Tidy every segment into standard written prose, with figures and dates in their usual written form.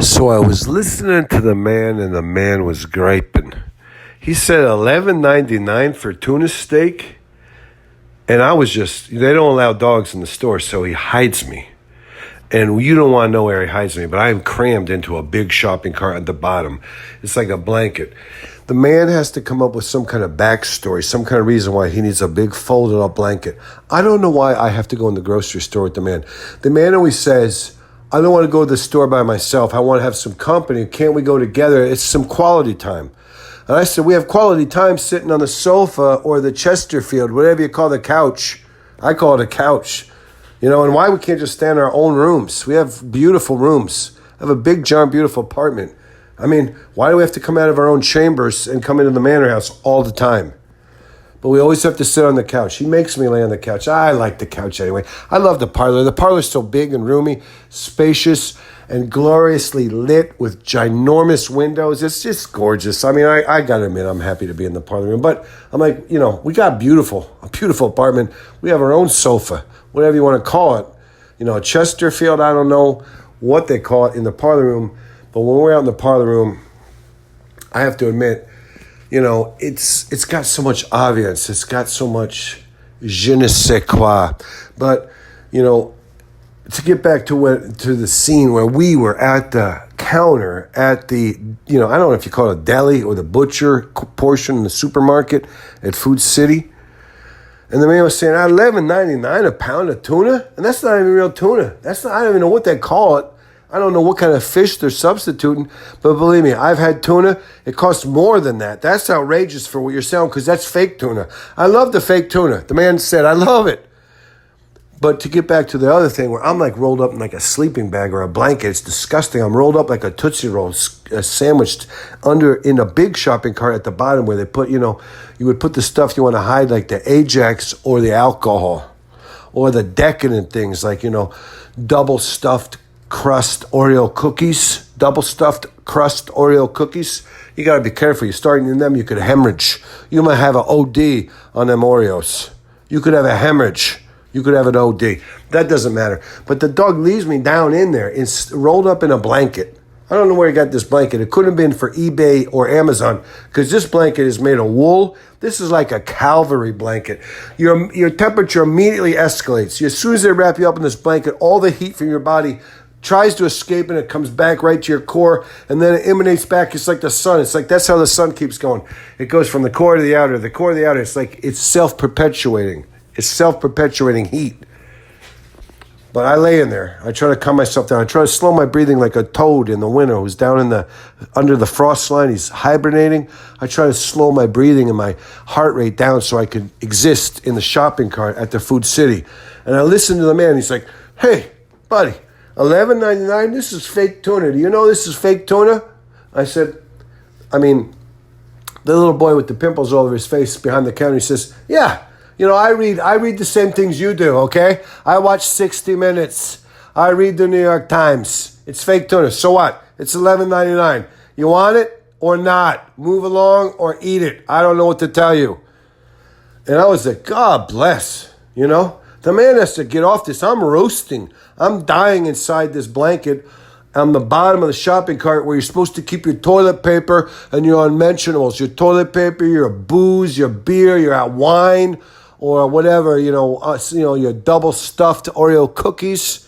So I was listening to the man, and the man was griping. He said $11.99 for tuna steak, and I was they don't allow dogs in the store, so he hides me. And you don't want to know where he hides me, but I'm crammed into a big shopping cart at the bottom. It's like a blanket. The man has to come up with some kind of backstory, some kind of reason why he needs a big folded up blanket. I don't know why I have to go in the grocery store with the man. The man always says, I don't want to go to the store by myself. I want to have some company. Can't we go together? It's some quality time. And I said, we have quality time sitting on the sofa or the Chesterfield, whatever you call the couch. I call it a couch. And why we can't just stay in our own rooms? We have beautiful rooms. I have a big, giant, beautiful apartment. I mean, why do we have to come out of our own chambers and come into the manor house all the time? But we always have to sit on the couch. He makes me lay on the couch. I like the couch anyway. I love the parlor. The parlor's so big and roomy, spacious, and gloriously lit with ginormous windows. It's just gorgeous. I mean, I got to admit, I'm happy to be in the parlor room. But I'm like, we got a beautiful apartment. We have our own sofa, whatever you want to call it. A Chesterfield, I don't know what they call it in the parlor room. But when we're out in the parlor room, I have to admit, it's got so much ambiance. It's got so much je ne sais quoi. But, to get back to the scene where we were at the counter at the, I don't know if you call it a deli or the butcher portion in the supermarket at Food City. And the man was saying, $11.99 a pound of tuna? And that's not even real tuna. I don't even know what they call it. I don't know what kind of fish they're substituting, but believe me, I've had tuna. It costs more than that. That's outrageous for what you're selling because that's fake tuna. I love the fake tuna. The man said, I love it. But to get back to the other thing where I'm like rolled up in like a sleeping bag or a blanket, it's disgusting. I'm rolled up like a Tootsie Roll, sandwiched in a big shopping cart at the bottom where they put, you would put the stuff you want to hide like the Ajax or the alcohol or the decadent things like, double stuffed crust Oreo cookies, double stuffed crust Oreo cookies. You got to be careful. You're starting in them, you could hemorrhage. You might have an OD on them Oreos. You could have a hemorrhage. You could have an OD. That doesn't matter. But the dog leaves me down in there. It's rolled up in a blanket. I don't know where he got this blanket. It couldn't have been for eBay or Amazon because this blanket is made of wool. This is like a Calvary blanket. Your temperature immediately escalates. As soon as they wrap you up in this blanket, all the heat from your body tries to escape and it comes back right to your core and then it emanates back. It's like the sun. It's like that's how the sun keeps going. It goes from the core to the outer, the core to the outer. It's like it's self-perpetuating. It's self-perpetuating heat. But I lay in there. I try to calm myself down. I try to slow my breathing like a toad in the winter who's down under the frost line. He's hibernating. I try to slow my breathing and my heart rate down so I could exist in the shopping cart at the Food City. And I listen to the man. He's like, hey, buddy, $11.99? This is fake tuna. Do you know this is fake tuna? I said, the little boy with the pimples all over his face behind the counter, he says, yeah. I read the same things you do, okay? I watch 60 Minutes. I read the New York Times. It's fake tuna. So what? It's $11.99. You want it or not? Move along or eat it. I don't know what to tell you. And I was like, God bless, The man has to get off this. I'm roasting. I'm dying inside this blanket on the bottom of the shopping cart where you're supposed to keep your toilet paper and your unmentionables. Your toilet paper, your booze, your beer, your wine, or whatever, your double stuffed Oreo cookies.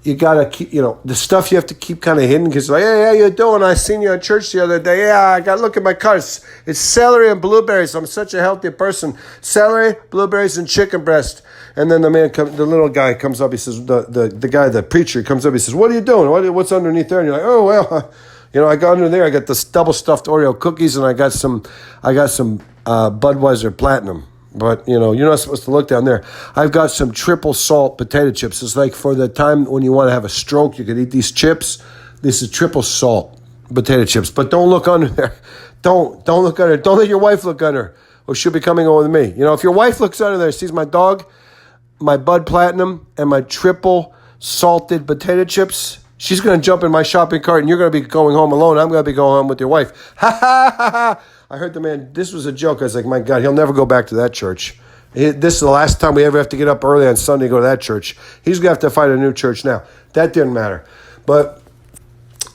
You got to keep, the stuff you have to keep kind of hidden because like, hey, how you doing? I seen you at church the other day. Yeah, I got to look at my cart. It's celery and blueberries. I'm such a healthy person. Celery, blueberries, and chicken breast. And then the little guy comes up. He says, the preacher comes up. He says, what are you doing? What's underneath there? And you're like, oh, well, I got under there. I got this double stuffed Oreo cookies and I got some Budweiser Platinum. But, you're not supposed to look down there. I've got some triple salt potato chips. It's like for the time when you want to have a stroke, you could eat these chips. This is triple salt potato chips. But don't look under there. Don't look under. Don't let your wife look under or she'll be coming on with me. If your wife looks under there, sees my dog, my Bud Platinum, and my triple salted potato chips, she's going to jump in my shopping cart and you're going to be going home alone. I'm going to be going home with your wife. Ha, ha, ha, ha. I heard the man, this was a joke. I was like, my God, he'll never go back to that church. This is the last time we ever have to get up early on Sunday to go to that church. He's going to have to find a new church now. That didn't matter. But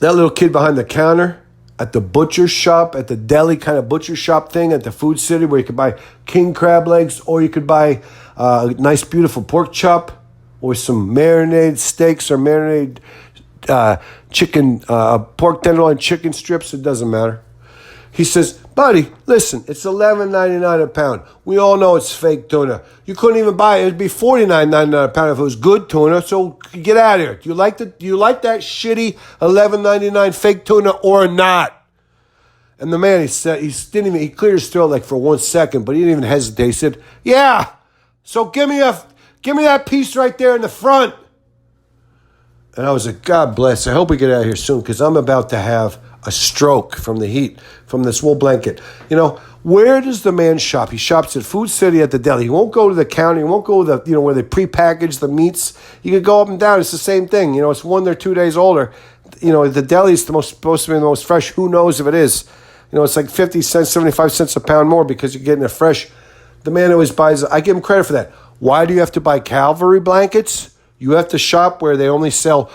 That little kid behind the counter at the butcher shop, at the deli kind of butcher shop thing at the Food City, where you could buy king crab legs, or you could buy a nice, beautiful pork chop, or some marinated steaks, or marinated chicken, pork tenderloin chicken strips. It doesn't matter. He says, buddy, listen, it's $11.99 a pound. We all know it's fake tuna. You couldn't even buy it. It'd be $49.99 a pound if it was good tuna. So get out of here. Do you like that shitty $11.99 fake tuna or not? And the man, he cleared his throat like for 1 second, but he didn't even hesitate. He said, yeah. So give me that piece right there in the front. And I was like, God bless. I hope we get out of here soon, because I'm about to have a stroke from the heat, from this wool blanket. You know, where does the man shop? He shops at Food City at the deli. He won't go to the counter. He won't go to the, where they prepackage the meats. You could go up and down. It's the same thing. You know, it's 1 or 2 days older. You know, the deli is supposed to be the most fresh. Who knows if it is? You know, it's like 50 cents, 75 cents a pound more because you're getting it fresh. The man always buys, I give him credit for that. Why do you have to buy Calvary blankets? You have to shop where they only sell,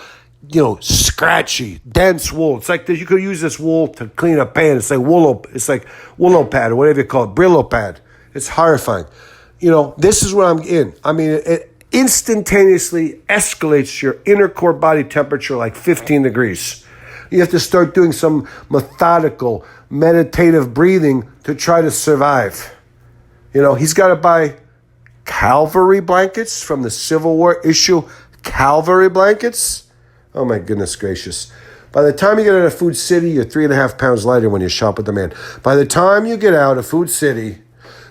scratchy, dense wool. It's like you could use this wool to clean a pan. It's like Willow pad or whatever you call it, Brillo pad. It's horrifying. This is what I'm in. I mean, it instantaneously escalates your inner core body temperature like 15 degrees. You have to start doing some methodical, meditative breathing to try to survive. He's got to buy Calvary blankets from the Civil War issue. Calvary blankets. Oh my goodness gracious. By the time you get out of Food City, you're 3.5 pounds lighter when you shop with the man. By the time you get out of Food City,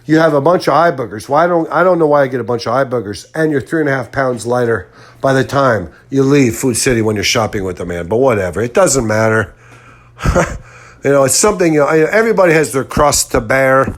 you have a bunch of eye boogers. I don't know why I get a bunch of eye boogers, and you're 3.5 pounds lighter by the time you leave Food City when you're shopping with the man. But whatever, it doesn't matter. It's something, everybody has their cross to bear.